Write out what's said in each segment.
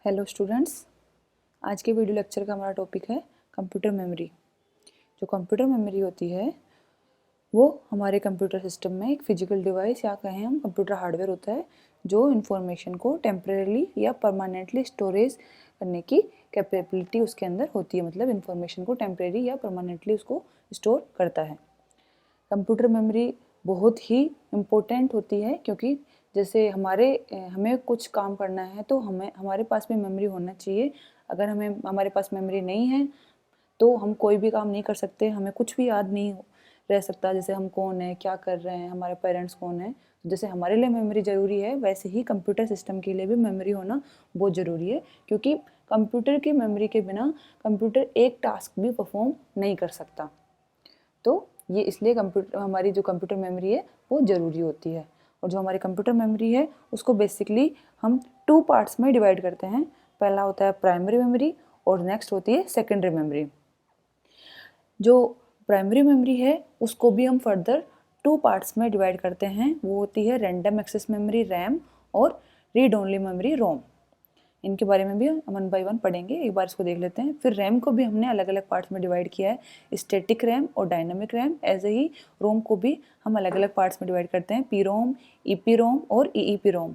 Hello students, आज के video lecture का हमारा टॉपिक है कंप्यूटर मेमोरी। जो कंप्यूटर मेमोरी होती है वो हमारे कंप्यूटर सिस्टम में एक फिजिकल डिवाइस या कहें हम कंप्यूटर हार्डवेयर होता है जो इन्फॉर्मेशन को टेम्परेली या परमानेंटली स्टोरेज करने की कैपेबिलिटी उसके अंदर होती है। मतलब इन्फॉर्मेशन को टेम्परेरी या परमानेंटली उसको स्टोर करता है। कंप्यूटर मेमोरी बहुत ही इम्पोर्टेंट होती है क्योंकि जैसे हमें कुछ काम करना है तो हमारे पास में मेमोरी होना चाहिए। अगर हमारे पास मेमोरी नहीं है तो हम कोई भी काम नहीं कर सकते, हमें कुछ भी याद नहीं रह सकता। जैसे हम कौन है, क्या कर रहे हैं, हमारे पेरेंट्स कौन है। जैसे हमारे लिए मेमोरी ज़रूरी है वैसे ही कंप्यूटर सिस्टम के लिए भी मेमोरी होना बहुत ज़रूरी है, क्योंकि कंप्यूटर की मेमोरी के बिना कंप्यूटर एक टास्क भी परफॉर्म नहीं कर सकता। तो ये इसलिए हमारी जो कंप्यूटर मेमोरी है वो ज़रूरी होती है। और जो हमारी कंप्यूटर मेमोरी है उसको बेसिकली हम 2 पार्ट्स में डिवाइड करते हैं। पहला होता है प्राइमरी मेमोरी और नेक्स्ट होती है सेकेंडरी मेमोरी। जो प्राइमरी मेमोरी है उसको भी हम फर्दर 2 पार्ट्स में डिवाइड करते हैं। वो होती है रैंडम एक्सेस मेमोरी रैम और रीड ओनली मेमोरी रोम। इनके बारे में भी हम 1 बाय 1 पढ़ेंगे, एक बार इसको देख लेते हैं। फिर रैम को भी हमने अलग अलग पार्ट्स में डिवाइड किया है, स्टैटिक रैम और डायनामिक रैम। ऐसे ही रोम को भी हम अलग अलग पार्ट्स में डिवाइड करते हैं, पी रोम, ईपी रोम और ईईपी रोम।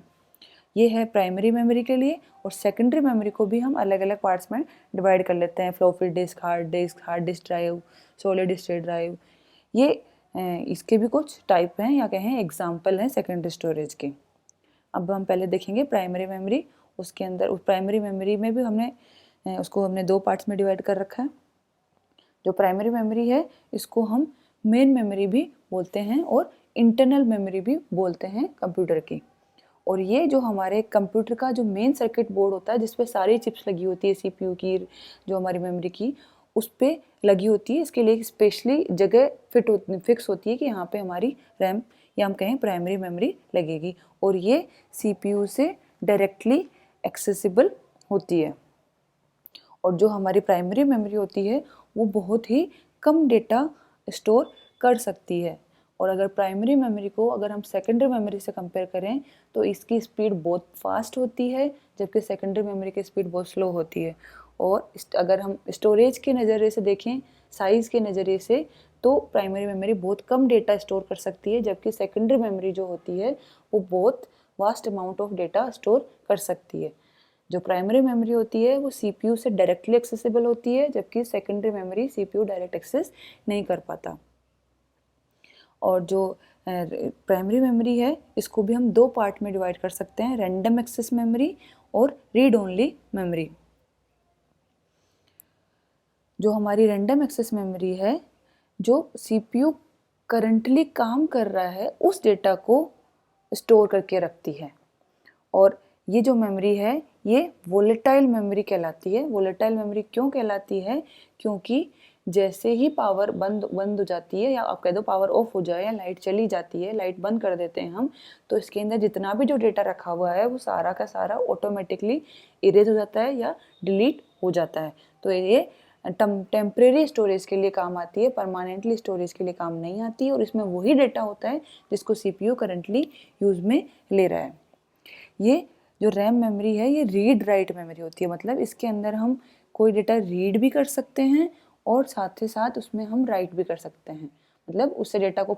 ये है प्राइमरी मेमोरी के लिए। और सेकेंडरी मेमोरी को भी हम अलग अलग पार्ट्स में डिवाइड कर लेते हैं, floppy disk, hard disk drive, solid state drive. ये इसके भी कुछ टाइप हैं या कहें एग्जाम्पल हैं सेकेंडरी स्टोरेज के। अब हम पहले देखेंगे प्राइमरी मेमोरी। उसके अंदर उस प्राइमरी मेमोरी में भी हमने 2 पार्ट्स में डिवाइड कर रखा है। जो प्राइमरी मेमोरी है इसको हम मेन मेमोरी भी बोलते हैं और इंटरनल मेमोरी भी बोलते हैं कंप्यूटर की। और ये जो हमारे कंप्यूटर का जो मेन सर्किट बोर्ड होता है जिसपे सारी चिप्स लगी होती है, सीपीयू की, जो हमारी मेमोरी की उस पर लगी होती है। इसके लिए एक स्पेशली जगह फिक्स होती है कि यहाँ पे हमारी रैम या हम कहें प्राइमरी मेमोरी लगेगी, और ये सीपीयू से डायरेक्टली एक्सेसिबल होती है। और जो हमारी प्राइमरी मेमोरी होती है वो बहुत ही कम डेटा स्टोर कर सकती है। और अगर प्राइमरी मेमोरी को अगर हम सेकेंडरी मेमोरी से कंपेयर करें तो इसकी स्पीड बहुत फास्ट होती है, जबकि सेकेंडरी मेमोरी की स्पीड बहुत स्लो होती है। और अगर हम स्टोरेज के नज़रिए से देखें, साइज़ के नज़रिए से, तो प्राइमरी मेमोरी बहुत कम डेटा स्टोर कर सकती है, जबकि सेकेंडरी मेमोरी जो होती है वो बहुत vast amount of data store कर सकती है। जो प्राइमरी मेमोरी होती है वो सीपीयू से डायरेक्टली एक्सेसिबल होती है, जबकि secondary memory CPU direct access नहीं कर पाता। और जो प्राइमरी मेमोरी है इसको भी हम 2 पार्ट में डिवाइड कर सकते हैं, रैंडम एक्सेस मेमोरी और रीड ओनली मेमोरी। जो हमारी रैंडम एक्सेस मेमोरी है, जो सीपीयू करंटली काम कर रहा है उस डेटा को स्टोर करके रखती है। और ये जो मेमोरी है ये वोलेटाइल मेमोरी कहलाती है। वोलेटाइल मेमोरी क्यों कहलाती है? क्योंकि जैसे ही पावर बंद हो जाती है, या आप कह दो पावर ऑफ हो जाए या लाइट चली जाती है, लाइट बंद कर देते हैं हम, तो इसके अंदर जितना भी जो डेटा रखा हुआ है वो सारा का सारा ऑटोमेटिकली इरेज हो जाता है या डिलीट हो जाता है। तो ये टेम्परेरी स्टोरेज के लिए काम आती है, परमानेंटली स्टोरेज के लिए काम नहीं आती है। और इसमें वही डेटा होता है जिसको सीपीयू करंटली यूज़ में ले रहा है। ये जो रैम मेमोरी है ये रीड राइट मेमोरी होती है। मतलब इसके अंदर हम कोई डेटा रीड भी कर सकते हैं और साथ ही साथ उसमें हम राइट भी कर सकते हैं। मतलब उससे डेटा को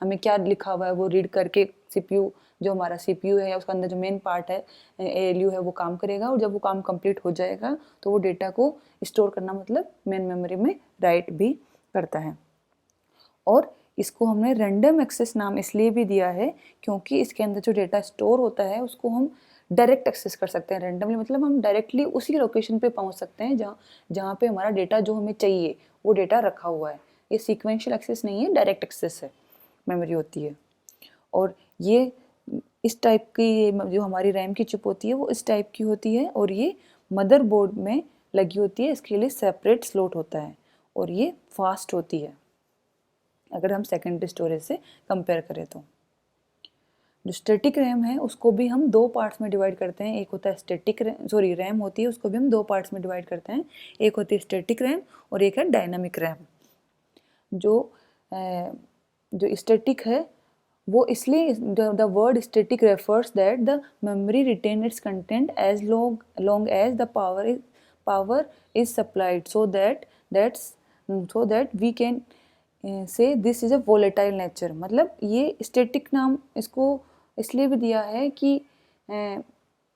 हमें क्या लिखा हुआ है वो रीड करके सीपीयू, जो हमारा सीपीयू है या उसका अंदर जो मेन पार्ट है एएलयू है, वो काम करेगा। और जब वो काम कंप्लीट हो जाएगा तो वो डेटा को स्टोर करना मतलब मेन मेमोरी में राइट भी करता है। और इसको हमने रैंडम एक्सेस नाम इसलिए भी दिया है क्योंकि इसके अंदर जो डेटा स्टोर होता है उसको हम डायरेक्ट एक्सेस कर सकते हैं। रैंडमली मतलब हम डायरेक्टली उसी लोकेशन पे पहुंच सकते हैं जहाँ पे हमारा डेटा जो हमें चाहिए वो डेटा रखा हुआ है। ये सीक्वेंशियल एक्सेस नहीं है, डायरेक्ट एक्सेस है, मेमोरी होती है। और ये इस टाइप की जो हमारी रैम की चिप होती है वो इस टाइप की होती है, और ये मदरबोर्ड में लगी होती है। इसके लिए सेपरेट स्लॉट होता है और ये फास्ट होती है अगर हम सेकेंडरी स्टोरेज से कंपेयर करें तो। जो स्टैटिक रैम है उसको भी हम 2 पार्ट्स में डिवाइड करते हैं। एक होता है रैम होती है, उसको भी हम 2 पार्ट्स में डिवाइड करते हैं। एक होती है स्टैटिक रैम और एक है डायनामिक रैम। जो स्टैटिक है वो इसलिए the word static refers that the memory retain its content as long as the power is supplied so that we can say this is a volatile nature. मतलब ये static नाम इसको इसलिए भी दिया है कि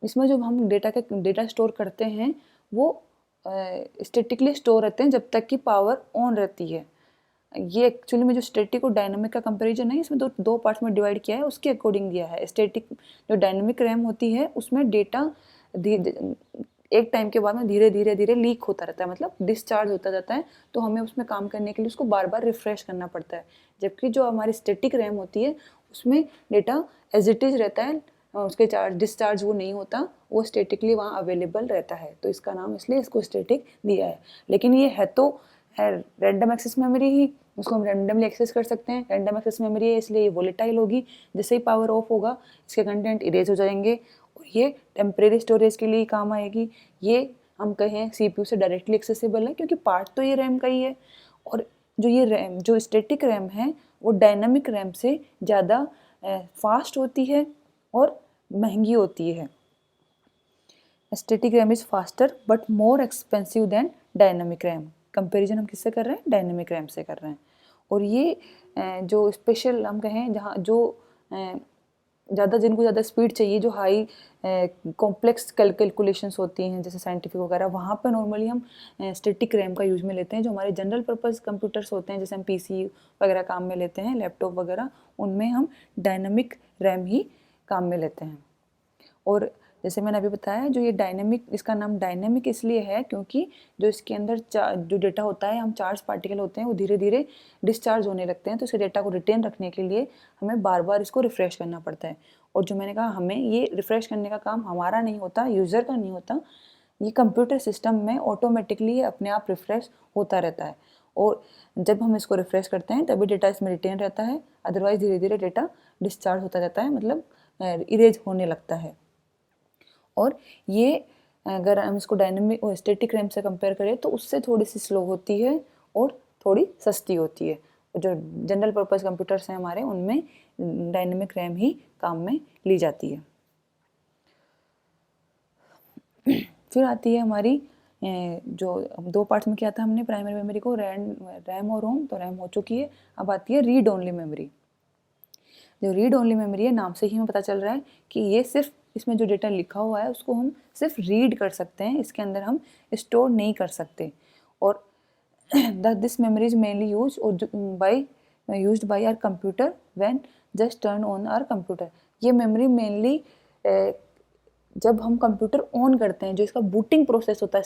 इसमें जो हम डेटा स्टोर करते हैं वो स्टैटिकली स्टोर रहते हैं जब तक कि पावर ऑन रहती है। ये एक्चुअली में जो स्टैटिक और डायनामिक का कंपैरिजन है इसमें दो पार्ट्स में डिवाइड किया है, उसके अकॉर्डिंग दिया है। स्टैटिक जो डायनामिक रैम होती है उसमें डेटा एक टाइम के बाद में धीरे धीरे धीरे लीक होता रहता है, मतलब डिस्चार्ज होता जाता है, तो हमें उसमें काम करने के लिए उसको बार बार रिफ्रेश करना पड़ता है। जबकि जो हमारी स्टैटिक रैम होती है उसमें डेटा एज इट इज़ रहता है, उसके डिस्चार्ज वो नहीं होता, वो स्टैटिकली वहाँ अवेलेबल रहता है, तो इसका नाम इसलिए इसको स्टैटिक दिया है। लेकिन ये है तो है रैंडम एक्सेस मेमोरी ही, उसको हम रैंडमली एक्सेस कर सकते हैं। रैंडम एक्सेस मेमोरी है इसलिए ये वोलेटाइल होगी, जैसे ही पावर ऑफ होगा इसके कंटेंट इरेज हो जाएंगे और ये टेम्परेरी स्टोरेज के लिए काम आएगी। ये हम कहें सीपीयू से डायरेक्टली एक्सेसिबल है क्योंकि पार्ट तो ये रैम का ही है। और जो ये रैम जो स्टैटिक रैम है वो डायनामिक रैम से ज़्यादा फास्ट होती है और महंगी होती है। Static RAM is faster but more expensive than dynamic RAM. Comparison हम किससे कर रहे हैं? डायनामिक रैम से कर रहे हैं। और ये जो स्पेशल हम कहें जहाँ जो ज़्यादा जिनको ज़्यादा स्पीड चाहिए, जो हाई कॉम्प्लेक्स कैलकुलेशंस होती हैं जैसे साइंटिफिक वगैरह, वहाँ पर नॉर्मली हम स्टैटिक रैम का यूज़ में लेते हैं। जो हमारे जनरल पर्पस कंप्यूटर्स होते हैं जैसे हम पीसी वगैरह काम में लेते हैं, लैपटॉप वगैरह, उनमें हम डायनामिक रैम ही काम में लेते हैं। और जैसे मैंने अभी बताया जो ये डायनेमिक, इसका नाम डायनेमिक इसलिए है क्योंकि जो इसके अंदर जो डेटा होता है, हम चार्ज पार्टिकल होते हैं, वो धीरे धीरे डिस्चार्ज होने लगते हैं, तो इसके डेटा को रिटेन रखने के लिए हमें बार बार इसको रिफ़्रेश करना पड़ता है। और जो मैंने कहा हमें ये रिफ़्रेश करने का काम हमारा नहीं होता, यूज़र का नहीं होता, ये कंप्यूटर सिस्टम में ऑटोमेटिकली अपने आप रिफ़्रेश होता रहता है। और जब हम इसको रिफ़्रेश करते हैं तभी डेटा इसमें रिटेन रहता है, अदरवाइज़ धीरे धीरे डेटा डिस्चार्ज होता जाता है, मतलब इरेज होने लगता है। और ये अगर हम इसको डायनेमिक और स्टैटिक रैम से कंपेयर करें तो उससे थोड़ी सी स्लो होती है और थोड़ी सस्ती होती है। जो जनरल पर्पस कंप्यूटर्स हैं हमारे, उनमें डायनेमिक रैम ही काम में ली जाती है। फिर आती है हमारी जो दो पार्ट्स में किया था हमने प्राइमरी मेमोरी को, रैम और रोम, तो रैम हो चुकी है। अब आती है रीड ओनली मेमोरी। जो रीड ओनली मेमोरी है, नाम से ही हमें पता चल रहा है कि ये सिर्फ इसमें जो डेटा लिखा हुआ है उसको हम सिर्फ रीड कर सकते हैं, इसके अंदर हम स्टोर नहीं कर सकते। और this memory is mainly use by our computer when just turn on our computer. ये मेमोरी मेनली जब हम कंप्यूटर ऑन करते हैं, जो इसका बूटिंग प्रोसेस होता है,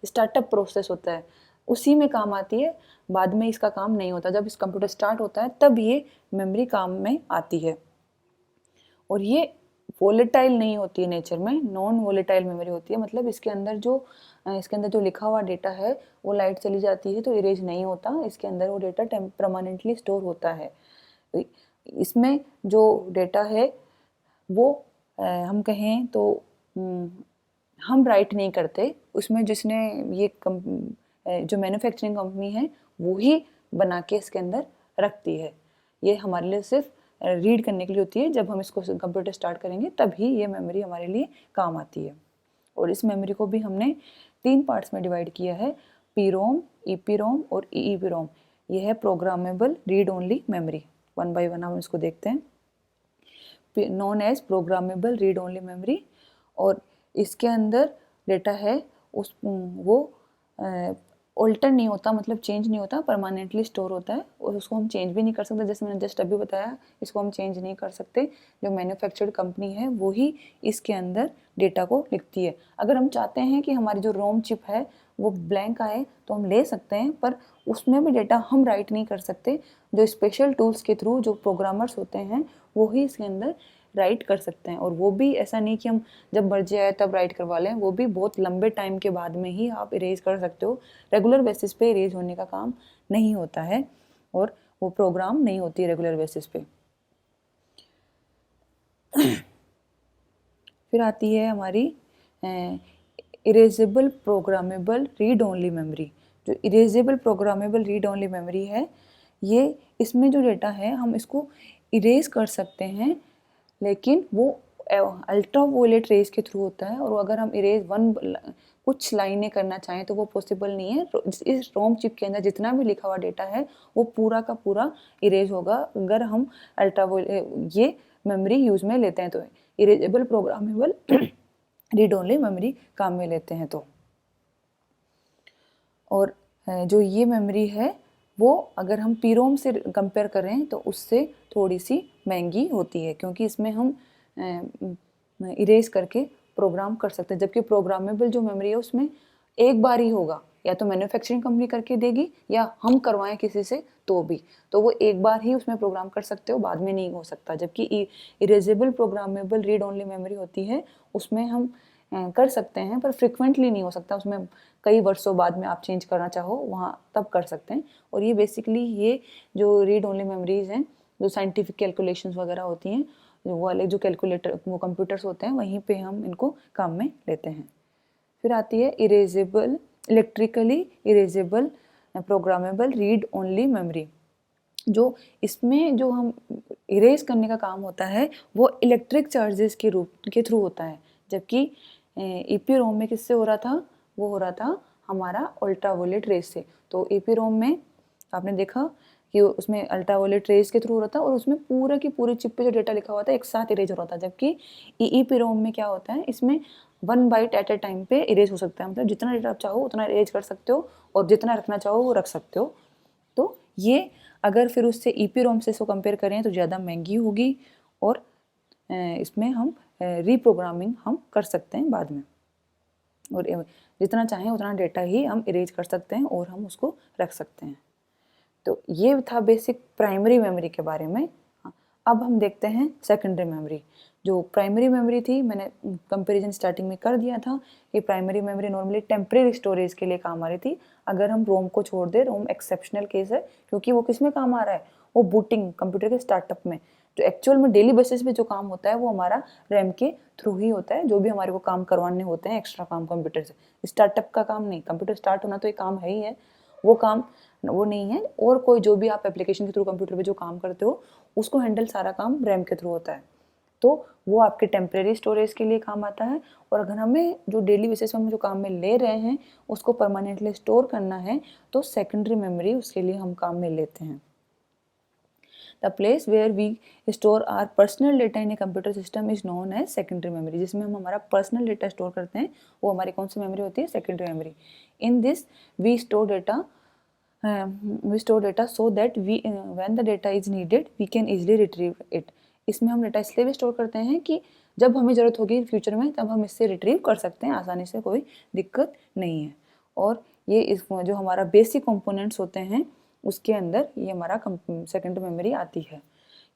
स्टार्टअप प्रोसेस होता है, उसी में काम आती है। बाद में इसका काम नहीं होता, जब इस कंप्यूटर स्टार्ट होता है तब ये मेमोरी काम में आती है। और ये वोलेटाइल नहीं होती है नेचर में, नॉन वोलेटाइल मेमोरी होती है, मतलब इसके अंदर जो लिखा हुआ डेटा है वो लाइट चली जाती है तो इरेज नहीं होता, इसके अंदर वो डेटा परमानेंटली स्टोर होता है। इसमें जो डेटा है वो हम कहें तो हम राइट नहीं करते उसमें, जिसने ये जो मैन्युफैक्चरिंग कंपनी है वो ही बना के इसके अंदर रखती है। ये हमारे लिए सिर्फ रीड करने के लिए होती है, जब हम इसको कंप्यूटर स्टार्ट करेंगे तभी ये मेमोरी हमारे लिए काम आती है। और इस मेमोरी को भी हमने 3 पार्ट्स में डिवाइड किया है, P ROM, E P ROM और ई ई पी रोम। ये है programmable read only memory. One by one हम इसको देखते हैं। Non as programmable read only memory, और इसके अंदर डेटा है वो ऑल्टर नहीं होता, मतलब चेंज नहीं होता, परमानेंटली स्टोर होता है और उसको हम चेंज भी नहीं कर सकते। जैसे मैंने जस्ट अभी बताया, इसको हम चेंज नहीं कर सकते, जो मैन्युफैक्चर्ड कंपनी है वो ही इसके अंदर डेटा को लिखती है। अगर हम चाहते हैं कि हमारी जो रोम चिप है वो ब्लैंक आए तो हम ले सकते हैं, पर उसमें भी डेटा हम राइट नहीं कर सकते। जो स्पेशल टूल्स के थ्रू जो प्रोग्रामर्स होते हैं वो ही इसके अंदर राइट कर सकते हैं, और वो भी ऐसा नहीं कि हम जब मर्जी आए तब राइट करवा लें, वो भी बहुत लंबे टाइम के बाद में ही आप इरेज कर सकते हो। रेगुलर बेसिस पे इरेज होने का काम नहीं होता है और वो प्रोग्राम नहीं होती रेगुलर बेसिस पे। फिर आती है हमारी erasable programmable read only memory. जो erasable programmable read only memory है, ये इसमें जो डेटा है हम इसको इरेज कर सकते हैं, लेकिन वो अल्ट्रा वायलेट रेज के थ्रू होता है। और अगर हम इरेज कुछ लाइनें करना चाहें तो वो पॉसिबल नहीं है। इस रोम चिप के अंदर जितना भी लिखा हुआ डेटा है वो पूरा का पूरा इरेज होगा अगर हम ये मेमोरी यूज में लेते हैं तो। Erasable programmable read only memory काम में लेते हैं तो। और जो ये मेमोरी है वो अगर हम पीरोम से कंपेयर करें तो उससे थोड़ी सी महंगी होती है, क्योंकि इसमें हम इरेज करके प्रोग्राम कर सकते हैं, जबकि प्रोग्रामेबल जो मेमोरी है उसमें एक बार ही होगा, या तो मैन्युफैक्चरिंग कंपनी करके देगी या हम करवाएं किसी से तो भी, तो वो एक बार ही उसमें प्रोग्राम कर सकते हो, बाद में नहीं हो सकता। जबकि erasable programmable read only memory होती है, उसमें हम कर सकते हैं पर फ्रिक्वेंटली नहीं हो सकता, उसमें कई वर्षों बाद में आप चेंज करना चाहो वहाँ तब कर सकते हैं। और ये बेसिकली ये जो रीड ओनली मेमोरीज हैं, जो साइंटिफिक कैलकुलेशंस वगैरह होती हैं, वो वाले जो कैलकुलेटर वो कंप्यूटर्स होते हैं वहीं पे हम इनको काम में लेते हैं। फिर आती है erasable electrically erasable programmable read only memory. जो इसमें जो हम इरेज करने का काम होता है वो इलेक्ट्रिक चार्जेस के थ्रू होता है, जबकि ईपीरोम में किससे हो रहा था, वो हो रहा था हमारा अल्ट्रावायलेट रेज से। तो ईपीरोम में आपने देखा कि उसमें अल्ट्रावायलेट रेज के थ्रू हो रहा था और उसमें पूरा की पूरी चिप पे जो डेटा लिखा हुआ था एक साथ इरेज हो रहा था। जबकि ईपीरोम में क्या होता है, इसमें 1 बाइट एट ए टाइम पे इरेज हो सकता है, मतलब जितना डेटा आप चाहो उतना इरेज कर सकते हो और जितना रखना चाहो वो रख सकते हो। तो ये अगर फिर उससे ईपीरोम से इसको कंपेयर करें तो ज़्यादा महंगी होगी, और इसमें हम रीप्रोग्रामिंग हम कर सकते हैं बाद में, और जितना चाहें उतना डेटा ही हम इरेज कर सकते हैं और हम उसको रख सकते हैं। तो ये था बेसिक प्राइमरी मेमोरी के बारे में। अब हम देखते हैं सेकेंडरी मेमोरी। जो प्राइमरी मेमोरी थी मैंने कंपैरिजन स्टार्टिंग में कर दिया था, ये primary memory normally temporary storage के लिए काम आ रही थी। अगर हम रोम को छोड़ दें, रोम एक्सेप्शनल केस है क्योंकि वो किस में काम आ रहा है, वो बूटिंग कंप्यूटर के स्टार्टअप में। जो एक्चुअल में डेली बेसिस पे जो काम होता है वो हमारा रैम के थ्रू ही होता है, जो भी हमारे को काम करवाने होते हैं एक्स्ट्रा काम कंप्यूटर से। स्टार्टअप का काम नहीं, कंप्यूटर स्टार्ट होना तो एक काम है ही है, वो काम वो नहीं है। और कोई जो भी आप एप्लीकेशन के थ्रू कंप्यूटर पे जो काम करते हो उसको हैंडल सारा काम रैम के थ्रू होता है, तो वो आपके टेम्परेरी स्टोरेज के लिए काम आता है। और अगर हमें जो डेली बेसिस पे हम जो काम में ले रहे हैं उसको परमानेंटली स्टोर करना है तो सेकेंडरी मेमोरी उसके लिए हम काम में लेते हैं। The place where we store our personal data in a computer system is known as secondary memory. जिसमें हम हमारा पर्सनल डेटा स्टोर करते हैं वो हमारी कौन सी मेमोरी होती है, secondary memory. In this we store data so that when the data is needed we can easily retrieve it। इसमें हम डेटा इसलिए भी स्टोर करते हैं कि जब हमें ज़रूरत होगी फ्यूचर में तब हम इससे रिट्रीव कर सकते हैं आसानी से, कोई दिक्कत नहीं है। और ये इस जो हमारा बेसिक कंपोनेंट्स होते हैं उसके अंदर ये हमारा सेकेंडरी मेमोरी आती है।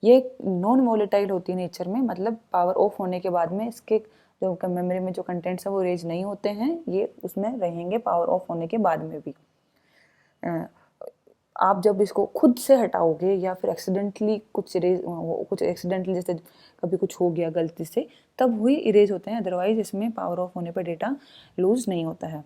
ये नॉन वोलेटाइल होती है नेचर में, मतलब पावर ऑफ होने के बाद में इसके जो मेमोरी में जो कंटेंट्स हैं वो रेज नहीं होते हैं, ये उसमें रहेंगे पावर ऑफ होने के बाद में भी। आप जब इसको खुद से हटाओगे या फिर एक्सीडेंटली कुछ एक्सीडेंटली जैसे कभी कुछ हो गया गलती से, तब हुई इरेज होते हैं, अदरवाइज इसमें पावर ऑफ होने पर डेटा लूज नहीं होता है।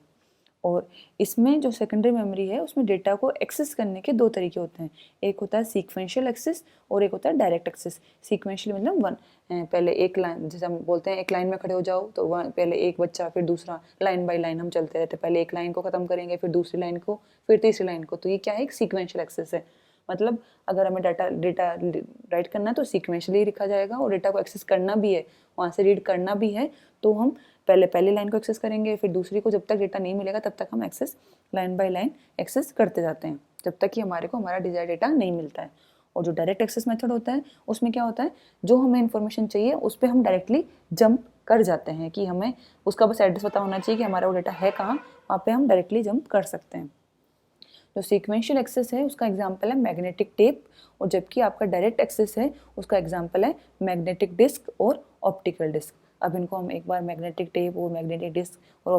और इसमें जो सेकेंडरी मेमोरी है उसमें डेटा को एक्सेस करने के दो तरीके होते हैं, एक होता है सीक्वेंशियल एक्सेस और एक होता है डायरेक्ट एक्सेस। सीक्वेंशियल मतलब पहले एक लाइन, जैसे हम बोलते हैं एक लाइन में खड़े हो जाओ तो वहाँ पहले एक बच्चा फिर दूसरा, लाइन बाय लाइन हम चलते रहते हैं, पहले एक लाइन को ख़त्म करेंगे फिर दूसरी लाइन को फिर तीसरी लाइन को। तो ये क्या है, एक सीक्वेंशियल एक्सेस है। मतलब अगर हमें डेटा राइट करना है तो सीक्वेंशियली लिखा जाएगा, और डेटा को एक्सेस करना भी है, वहाँ से रीड करना भी है, तो हम पहले पहली लाइन को एक्सेस करेंगे फिर दूसरी को, जब तक डेटा नहीं मिलेगा तब तक हम access line by line access करते जाते हैं जब तक कि हमारे को हमारा डिजायर्ड डेटा नहीं मिलता है। और जो डायरेक्ट एक्सेस मेथड होता है उसमें क्या होता है, जो हमें इन्फॉर्मेशन चाहिए उस पर हम डायरेक्टली जंप कर जाते हैं, कि हमें उसका बस एड्रेस पता होना चाहिए कि हमारा वो डेटा है कहाँ, वहाँ पे हम डायरेक्टली जंप कर सकते हैं। जो सीक्वेंशियल एक्सेस है उसका एग्जाम्पल है मैग्नेटिक टेप, और जबकि आपका डायरेक्ट एक्सेस है उसका एग्जाम्पल है मैग्नेटिक डिस्क और ऑप्टिकल डिस्क। अब इनको हम एक बार मैग्नेटिक टेप और मैग्नेटिक डिस्क और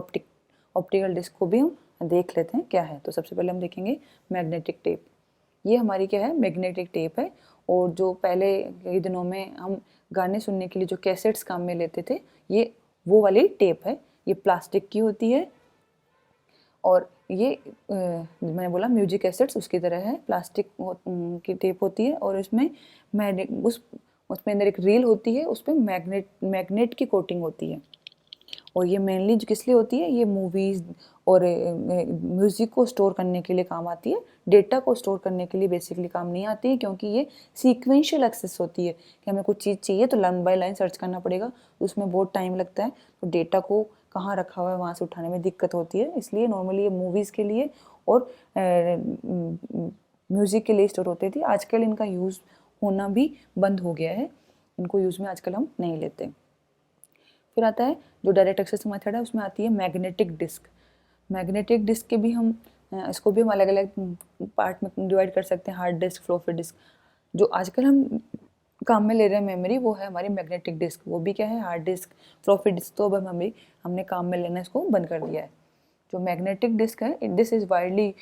ऑप्टिकल डिस्क को भी हम देख लेते हैं क्या है। तो सबसे पहले हम देखेंगे मैग्नेटिक टेप। ये हमारी क्या है, मैग्नेटिक टेप है। और जो पहले के दिनों में हम गाने सुनने के लिए जो कैसेट्स काम में लेते थे, ये वो वाली टेप है, ये प्लास्टिक की होती है और ये मैंने बोला म्यूजिक एसेट्स उसकी तरह है, प्लास्टिक की टेप होती है और उसमें उसमें अंदर एक रील होती है, उस पर मैग्नेट की कोटिंग होती है। और ये मेनली जो किस लिए होती है, ये मूवीज़ और म्यूज़िक को स्टोर करने के लिए काम आती है, डेटा को स्टोर करने के लिए बेसिकली काम नहीं आती है, क्योंकि ये सीक्वेंशियल एक्सेस होती है कि हमें कुछ चीज़ चाहिए तो लाइन बाय लाइन सर्च करना पड़ेगा, तो उसमें बहुत टाइम लगता है, तो डेटा को कहाँ रखा हुआ है वहाँ से उठाने में दिक्कत होती है। इसलिए नॉर्मली ये मूवीज़ के लिए और म्यूज़िक के लिए स्टोर होती थी। आजकल इनका यूज़ होना भी बंद हो गया है, इनको यूज़ में आजकल हम नहीं लेते। फिर आता है जो डायरेक्ट एक्सेस मेथड है, उसमें आती है मैग्नेटिक डिस्क। मैग्नेटिक डिस्क के भी हम इसको भी हम अलग अलग पार्ट में डिवाइड कर सकते हैं, हार्ड डिस्क, फ्लॉपी डिस्क। जो आजकल हम काम में ले रहे हैं मेमोरी, वो है हमारी मैग्नेटिक डिस्क। वो भी क्या है, हार्ड डिस्क, फ्लॉपी डिस्क तो अब मेमोरी हमने काम में लेना इसको बंद कर दिया है। जो मैग्नेटिक डिस्क है, this is widely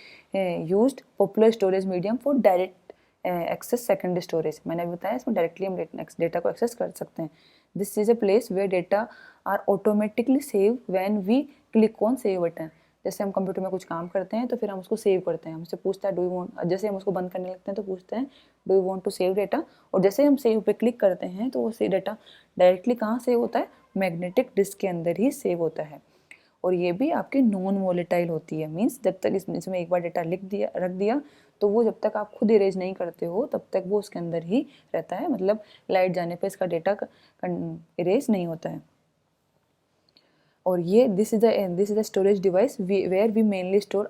used popular storage medium for direct access secondary storage. मैंने अभी बताया इसमें डायरेक्टली हम डेटा को एक्सेस कर सकते हैं। This is a place where data are automatically save when we click on save button. जैसे हम कंप्यूटर में कुछ काम करते हैं तो फिर हम उसको सेव करते हैं, हमसे पूछता है डू यू वांट, जैसे हम उसको बंद करने लगते हैं तो पूछते हैं do you want to save data, और जैसे हम सेव पे क्लिक करते हैं तो वो सेव डेटा डायरेक्टली कहाँ सेव होता है, मैग्नेटिक डिस्क के अंदर ही सेव होता है। और ये भी आपकी नॉन वोलेटाइल होती है, मीन्स जब तक इसमें एक बार डेटा रख दिया तो वो जब तक आप खुद इरेज नहीं करते हो तब तक वो उसके अंदर ही रहता है, मतलब लाइट जाने पे इसका डेटा इरेज नहीं होता है। और ये this is the storage device where we mainly store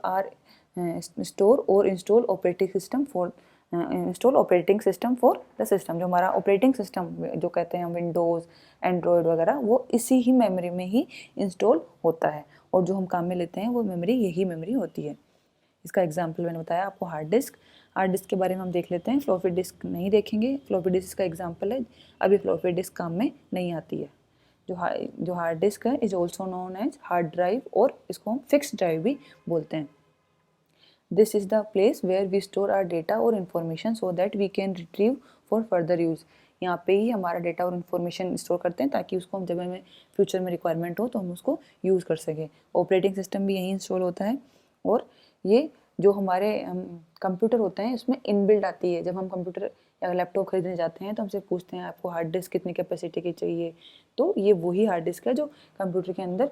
और install operating system for the system. जो हमारा ऑपरेटिंग सिस्टम जो कहते हैं विंडोज़, एंड्रॉयड वगैरह, वो इसी ही मेमोरी में ही इंस्टॉल होता है, और जो हम काम में लेते हैं वो मेमोरी यही मेमोरी होती है। इसका एग्जाम्पल मैंने बताया आपको हार्ड डिस्क। हार्ड डिस्क के बारे में हम देख लेते हैं, फ्लॉपी डिस्क नहीं देखेंगे, फ्लॉपी डिस्क का एग्जाम्पल है, अभी फ्लॉपी डिस्क काम में नहीं आती है। जो हार्ड डिस्क है is also known as hard drive, और इसको हम फिक्स्ड ड्राइव भी बोलते हैं। This is the place where we store our data और information so that we can retrieve for further use. यहाँ पे ही हमारा डेटा और इन्फॉर्मेशन स्टोर करते हैं ताकि उसको हम जब हमें फ्यूचर में रिक्वायरमेंट हो तो हम उसको यूज़ कर सकें। ऑपरेटिंग सिस्टम भी यहीं इंस्टॉल होता है, और ये जो हमारे कंप्यूटर होते हैं इसमें इनबिल्ट आती है। जब हम कंप्यूटर या लैपटॉप खरीदने जाते हैं तो हमसे पूछते हैं आपको हार्ड डिस्क कितनी कैपेसिटी की चाहिए, तो ये वही हार्ड डिस्क है जो कंप्यूटर के अंदर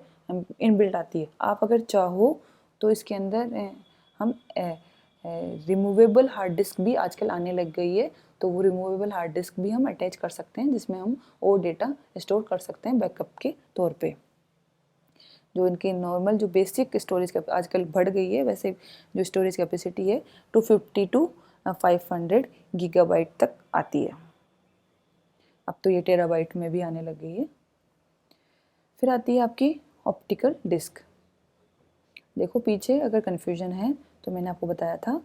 इनबिल्ट आती है। आप अगर चाहो तो इसके अंदर हम रिमूवेबल हार्ड डिस्क भी आजकल आने लग गई है, तो वो रिमूवेबल हार्ड डिस्क भी हम अटैच कर सकते हैं जिसमें हम और डेटा स्टोर कर सकते हैं बैकअप के तौर पे। जो इनकी नॉर्मल जो बेसिक स्टोरेज आजकल बढ़ गई है, वैसे जो स्टोरेज कैपेसिटी है 250 टू 500 गीगाबाइट तक आती है। अब तो ये टेराबाइट में भी आने लग गई है। फिर आती है आपकी ऑप्टिकल डिस्क। देखो पीछे अगर कन्फ्यूजन है तो मैंने आपको बताया था,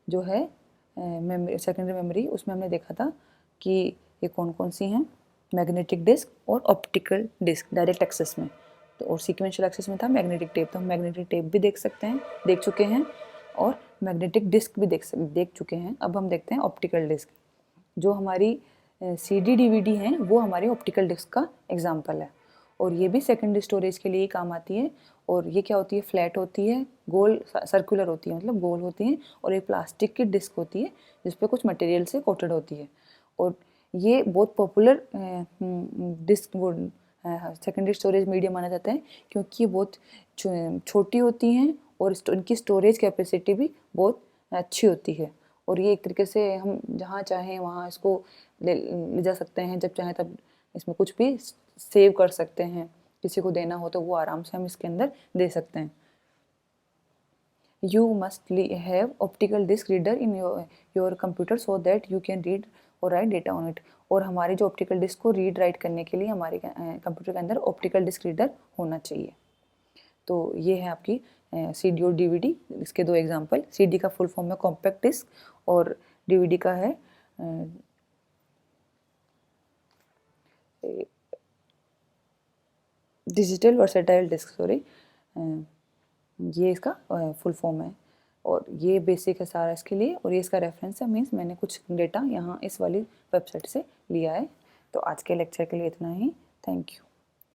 जो है मेमोरी, सेकेंडरी मेमोरी, उसमें हमने देखा था कि ये कौन कौन सी हैं, मैग्नेटिक डिस्क और ऑप्टिकल डिस्क डायरेक्ट एक्सेस में। तो और सीक्वेंशियल एक्सेस में था मैग्नेटिक टेप, तो हम मैग्नेटिक टेप भी देख चुके हैं, और मैग्नेटिक डिस्क भी देख चुके हैं। अब हम देखते हैं ऑप्टिकल डिस्क। जो हमारी CD DVD हैं वो हमारी ऑप्टिकल डिस्क का एग्जाम्पल है, और ये भी सेकेंडरी स्टोरेज के लिए काम आती है। और ये क्या होती है, फ्लैट होती है, गोल सर्कुलर होती है, मतलब गोल होती है, और एक प्लास्टिक की डिस्क होती है जिस पे कुछ मटेरियल से कोटेड होती है। और ये बहुत पॉपुलर डिस्क वो सेकेंडरी स्टोरेज मीडियम माना जाता है, क्योंकि ये बहुत छोटी होती हैं और इनकी स्टोरेज कैपेसिटी भी बहुत अच्छी होती है। और ये एक तरीके से हम जहाँ चाहें वहाँ इसको ले जा सकते हैं, जब चाहें तब इसमें कुछ भी सेव कर सकते हैं। किसी को देना हो तो वो आराम से हम इसके अंदर दे सकते हैं। You must have optical disk reader in your computer so that you can read और राइट डेटा ऑन इट। और हमारी जो ऑप्टिकल डिस्क को रीड राइट करने के लिए हमारे कंप्यूटर के अंदर ऑप्टिकल डिस्क रीडर होना चाहिए। तो ये है आपकी CD और DVD, इसके दो एग्जांपल। CD का फुल फॉर्म है कॉम्पैक्ट डिस्क, और DVD का है डिजिटल वर्सेटाइल डिस्क, सॉरी, ये इसका फुल फॉर्म है। और ये बेसिक है सारा इसके लिए, और ये इसका रेफरेंस है, मीन्स मैंने कुछ डेटा यहाँ इस वाली वेबसाइट से लिया है। तो आज के लेक्चर के लिए इतना ही, थैंक यू।